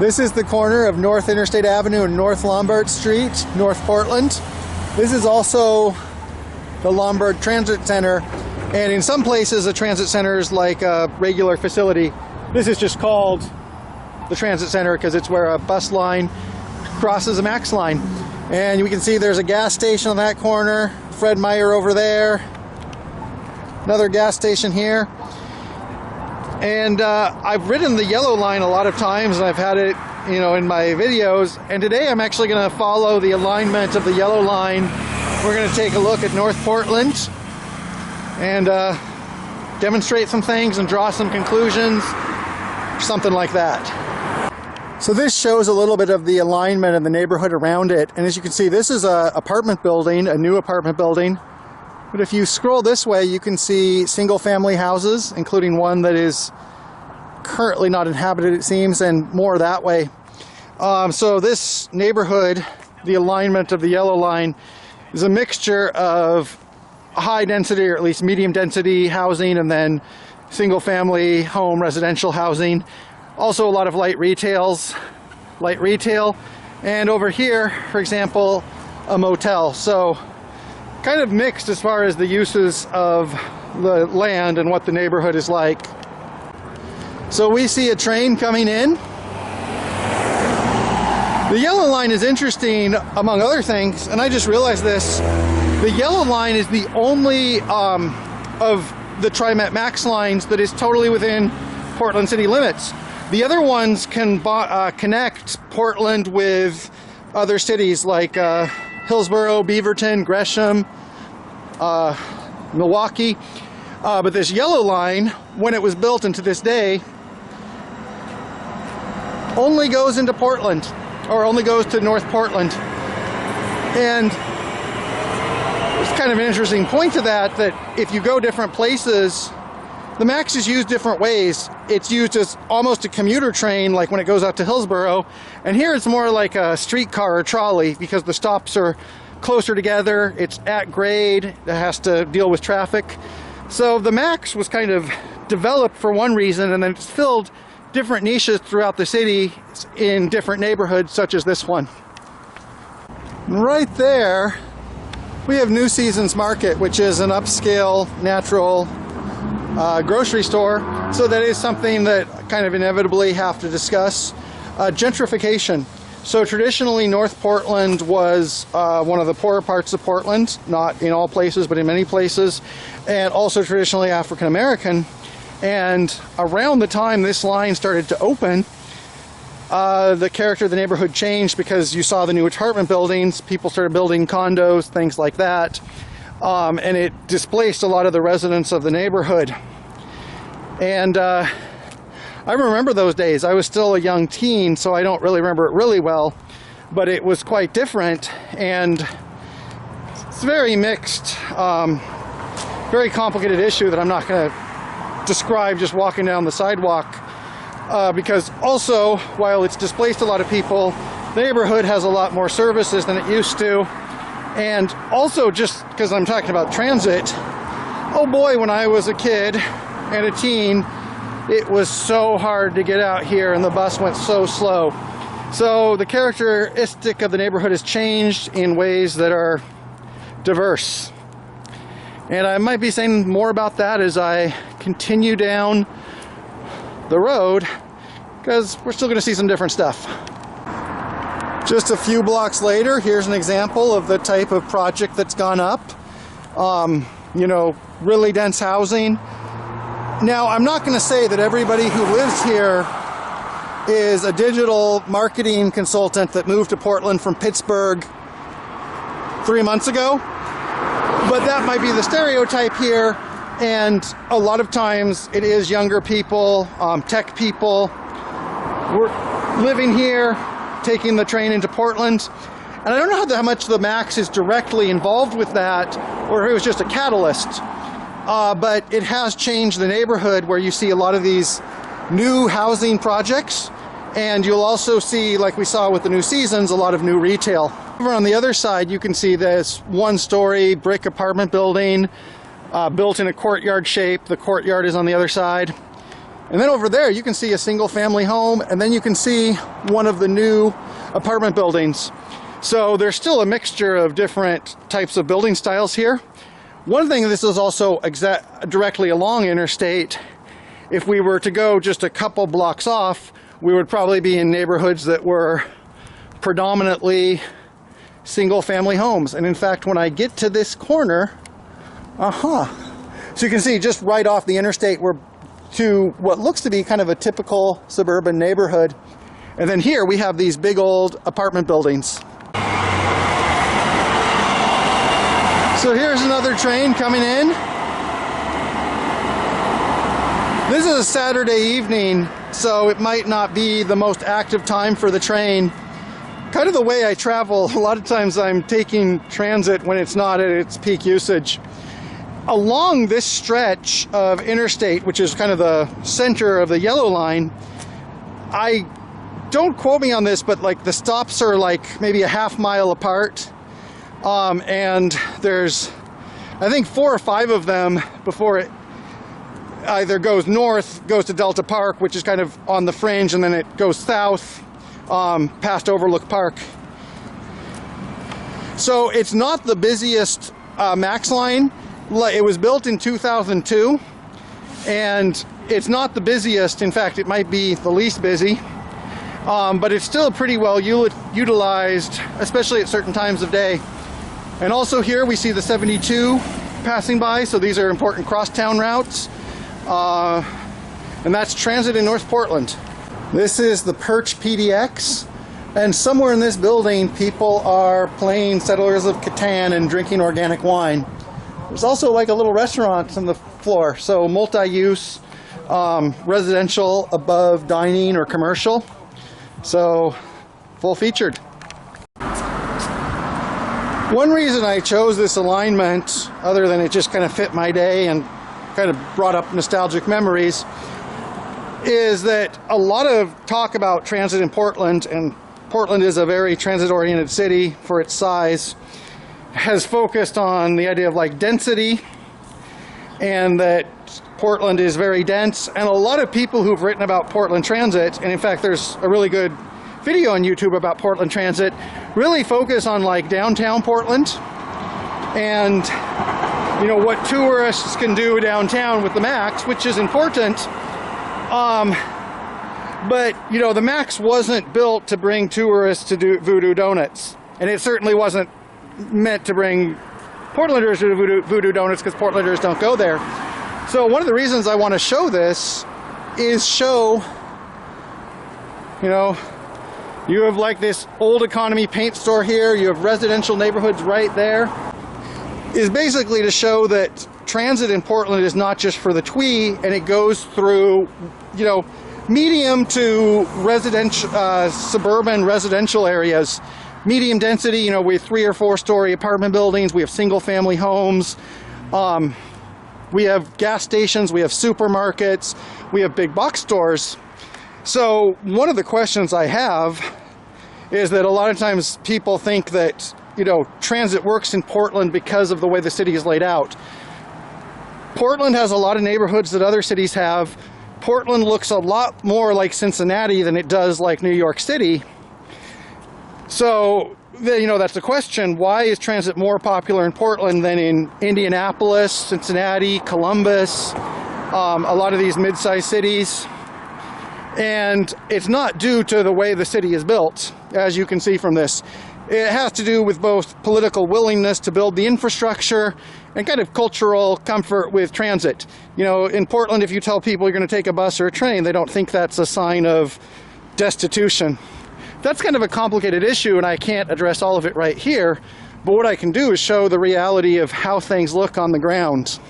This is the corner of North Interstate Avenue and North Lombard Street, North Portland. This is also the Lombard Transit Center, and in some places a transit center is like a regular facility. This is just called the transit center because it's where a bus line crosses a MAX line. And we can see there's a gas station on that corner, Fred Meyer over there, another gas station here. And I've ridden the yellow line a lot of times, and I've had it, you know, in my videos. And today I'm actually going to follow the alignment of the yellow line. We're going to take a look at North Portland and demonstrate some things and draw some conclusions, something like that. So this shows a little bit of the alignment and the neighborhood around it. And as you can see, this is an apartment building, a new apartment building. But if you scroll this way, you can see single-family houses, including one that is currently not inhabited, it seems, and more that way. So this neighborhood, the alignment of the yellow line, is a mixture of high density, or at least medium density housing, and then single-family home residential housing. Also a lot of light retail. And over here, for example, a motel. So kind of mixed as far as the uses of the land and what the neighborhood is like. So we see a train coming in. The yellow line is interesting, among other things, and I just realized this. The yellow line is the only of the TriMet Max lines that is totally within Portland city limits. The other ones can connect Portland with other cities like Hillsborough, Beaverton, Gresham, Milwaukee. But this yellow line, when it was built into this day, only goes into Portland, or only goes to North Portland. And it's kind of an interesting point to that if you go different places, the MAX is used different ways. It's used as almost a commuter train, like when it goes out to Hillsborough. And here it's more like a streetcar or trolley because the stops are closer together. It's at grade. It has to deal with traffic. So the MAX was kind of developed for one reason, and then it's filled different niches throughout the city in different neighborhoods, such as this one. Right there, we have New Seasons Market, which is an upscale, natural grocery store. So that is something that kind of inevitably have to discuss. Gentrification. So traditionally North Portland was one of the poorer parts of Portland, not in all places but in many places, and also traditionally African American. And around the time this line started to open, the character of the neighborhood changed because you saw the new apartment buildings, people started building condos, things like that. And it displaced a lot of the residents of the neighborhood. And I remember those days. I was still a young teen, so I don't really remember it really well, but it was quite different, and it's very mixed, very complicated issue that I'm not going to describe just walking down the sidewalk, because also, while it's displaced a lot of people, the neighborhood has a lot more services than it used to. And also, just because I'm talking about transit, oh boy, when I was a kid and a teen, it was so hard to get out here and the bus went so slow. So the characteristic of the neighborhood has changed in ways that are diverse. And I might be saying more about that as I continue down the road, because we're still going to see some different stuff. Just a few blocks later, here's an example of the type of project that's gone up. You know, really dense housing. Now, I'm not going to say that everybody who lives here is a digital marketing consultant that moved to Portland from Pittsburgh 3 months ago, but that might be the stereotype here. And a lot of times it is younger people, tech people. We're living here, taking the train into Portland. And I don't know how much the MAX is directly involved with that, or if it was just a catalyst. But it has changed the neighborhood, where you see a lot of these new housing projects. And you'll also see, like we saw with the New Seasons, a lot of new retail. Over on the other side, you can see this one-story brick apartment building built in a courtyard shape. The courtyard is on the other side. And then over there you can see a single family home, and then you can see one of the new apartment buildings. So there's still a mixture of different types of building styles here. One thing, this is also directly along Interstate. If we were to go just a couple blocks off, we would probably be in neighborhoods that were predominantly single family homes. And in fact, when I get to this corner, so you can see just right off the interstate, we're to what looks to be kind of a typical suburban neighborhood. And then here we have these big old apartment buildings. So here's another train coming in. This is a Saturday evening, so it might not be the most active time for the train. Kind of the way I travel, a lot of times I'm taking transit when it's not at its peak usage. Along this stretch of interstate, which is kind of the center of the yellow line, don't quote me on this, but like the stops are like maybe a half mile apart. And there's, I think, 4 or 5 of them before it either goes north, goes to Delta Park, which is kind of on the fringe, and then it goes south past Overlook Park. So it's not the busiest MAX line. It was built in 2002, and it's not the busiest. In fact, it might be the least busy, but it's still pretty well utilized, especially at certain times of day. And also here we see the 72 passing by, so these are important crosstown routes. And that's transit in North Portland. This is the Perch PDX, and somewhere in this building people are playing Settlers of Catan and drinking organic wine. There's also like a little restaurant on the floor, so multi-use, residential above dining or commercial, so full featured. One reason I chose this alignment, other than it just kind of fit my day and kind of brought up nostalgic memories, is that a lot of talk about transit in Portland, and Portland is a very transit-oriented city for its size, has focused on the idea of like density, and that Portland is very dense. And a lot of people who've written about Portland Transit, and in fact there's a really good video on YouTube about Portland Transit, really focus on like downtown Portland and, you know, what tourists can do downtown with the MAX, which is important. But, you know, the MAX wasn't built to bring tourists to do Voodoo Donuts, and it certainly wasn't meant to bring Portlanders to Voodoo Donuts, because Portlanders don't go there. So one of the reasons I want to show this is show, you know, you have like this old economy paint store here, you have residential neighborhoods right there, is basically to show that transit in Portland is not just for the twee, and it goes through, you know, medium to residential, suburban residential areas. Medium density, you know, we have 3 or 4 story apartment buildings, we have single family homes, we have gas stations, we have supermarkets, we have big box stores. So one of the questions I have is that a lot of times people think that, you know, transit works in Portland because of the way the city is laid out. Portland has a lot of neighborhoods that other cities have. Portland looks a lot more like Cincinnati than it does like New York City. So, you know, that's the question. Why is transit more popular in Portland than in Indianapolis, Cincinnati, Columbus, a lot of these mid-sized cities? And it's not due to the way the city is built, as you can see from this. It has to do with both political willingness to build the infrastructure and kind of cultural comfort with transit. You know, in Portland, if you tell people you're going to take a bus or a train, they don't think that's a sign of destitution. That's kind of a complicated issue, and I can't address all of it right here, but what I can do is show the reality of how things look on the ground.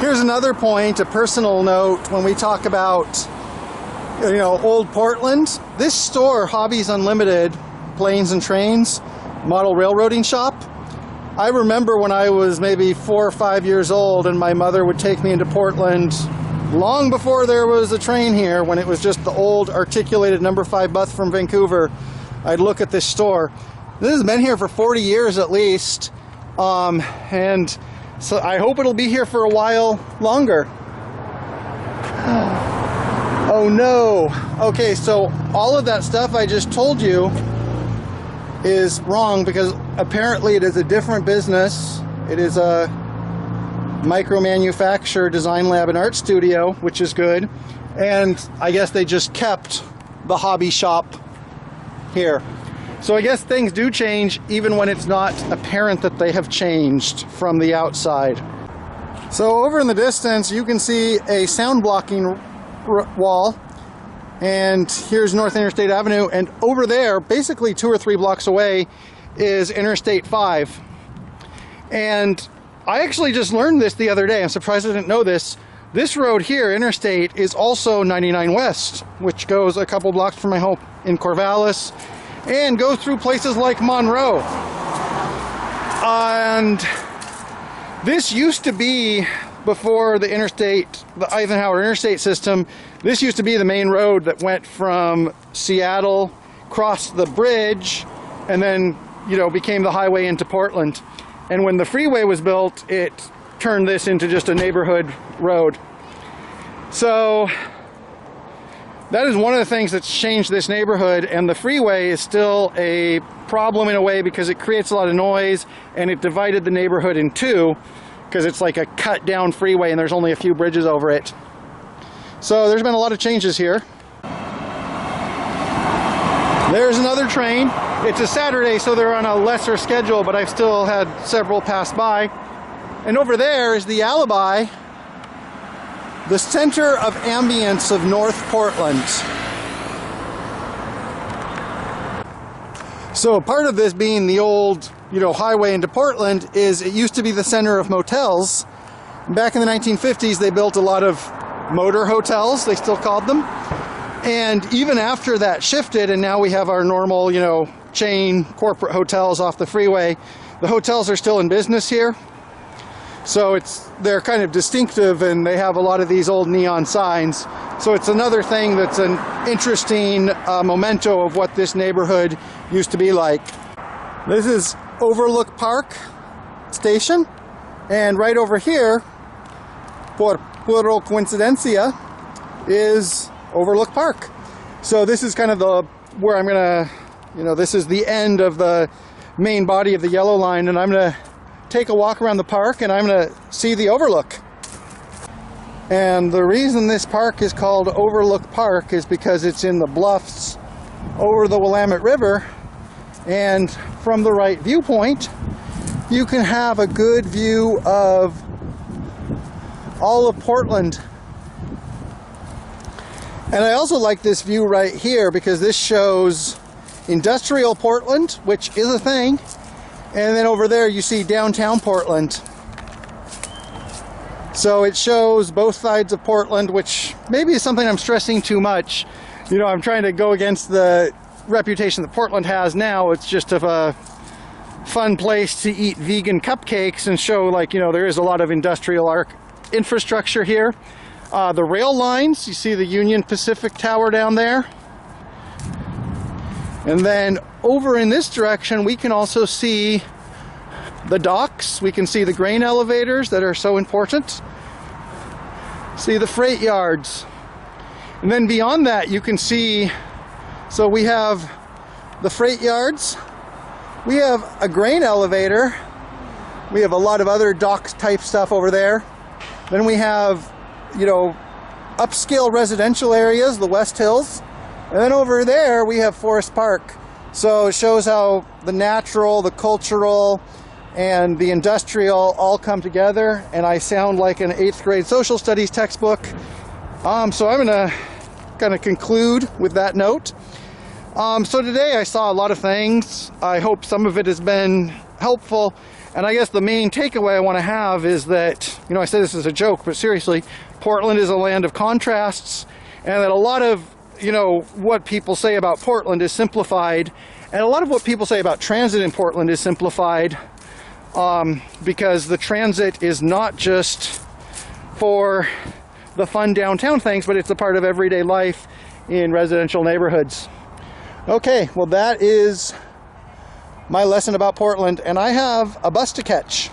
Here's another point, a personal note, when we talk about, you know, old Portland. This store, Hobbies Unlimited, Planes and Trains, model railroading shop. I remember when I was maybe 4 or 5 years old and my mother would take me into Portland long before there was a train here, when it was just the old articulated number 5 bus from Vancouver. I'd look at this store. This has been here for 40 years at least, and so I hope it'll be here for a while longer. Oh no. Okay, so all of that stuff I just told you is wrong because apparently it is a different business. It is a micro manufacture, design lab, and art studio, which is good. And I guess they just kept the hobby shop here. So I guess things do change even when it's not apparent that they have changed from the outside. So over in the distance you can see a sound blocking wall, and here's North Interstate Avenue, and over there, basically 2 or 3 blocks away, is Interstate 5. And I actually just learned this the other day. I'm surprised I didn't know this. This road here, Interstate, is also 99 West, which goes a couple blocks from my home in Corvallis and goes through places like Monroe. And this used to be, before the interstate, the Eisenhower interstate system, this used to be the main road that went from Seattle, crossed the bridge, and then, you know, became the highway into Portland. And when the freeway was built, it turned this into just a neighborhood road. So that is one of the things that's changed this neighborhood, and the freeway is still a problem in a way because it creates a lot of noise, and it divided the neighborhood in two because it's like a cut down freeway and there's only a few bridges over it. So there's been a lot of changes here. There's another train. It's a Saturday, so they're on a lesser schedule, but I've still had several pass by. And over there is the Alibi, the center of ambience of North Portland. So part of this being the old, you know, highway into Portland is it used to be the center of motels. Back in the 1950s, they built a lot of motor hotels, they still called them. And even after that shifted, and now we have our normal, you know, chain corporate hotels off the freeway, the hotels are still in business here. So they're kind of distinctive, and they have a lot of these old neon signs. So it's another thing that's an interesting memento of what this neighborhood used to be like. This is Overlook Park station, and right over here, por pura coincidencia, is Overlook Park. So this is kind of where I'm gonna, you know, this is the end of the main body of the yellow line, and I'm gonna take a walk around the park and I'm gonna see the overlook. And the reason this park is called Overlook Park is because it's in the bluffs over the Willamette River, and from the right viewpoint you can have a good view of all of Portland. And I also like this view right here because this shows industrial Portland, which is a thing, and then over there you see downtown Portland. So it shows both sides of Portland, which maybe is something I'm stressing too much. You know, I'm trying to go against the reputation that Portland has now. It's just a fun place to eat vegan cupcakes and show, like, you know, there is a lot of industrial infrastructure here. The rail lines, you see the Union Pacific Tower down there. And then over in this direction, we can also see the docks. We can see the grain elevators that are so important. See the freight yards. And then beyond that, you can see, so we have the freight yards. We have a grain elevator. We have a lot of other docks type stuff over there. Then we have, you know, upscale residential areas, the West Hills. And then over there we have Forest Park. So it shows how the natural, the cultural, and the industrial all come together. And I sound like an 8th grade social studies textbook. So I'm gonna kind of conclude with that note. So today I saw a lot of things. I hope some of it has been helpful. And I guess the main takeaway I want to have is that, you know, I say this as a joke, but seriously, Portland is a land of contrasts, and that a lot of, you know, what people say about Portland is simplified, and a lot of what people say about transit in Portland is simplified, because the transit is not just for the fun downtown things, but it's a part of everyday life in residential neighborhoods. Okay, well, that is my lesson about Portland, and I have a bus to catch.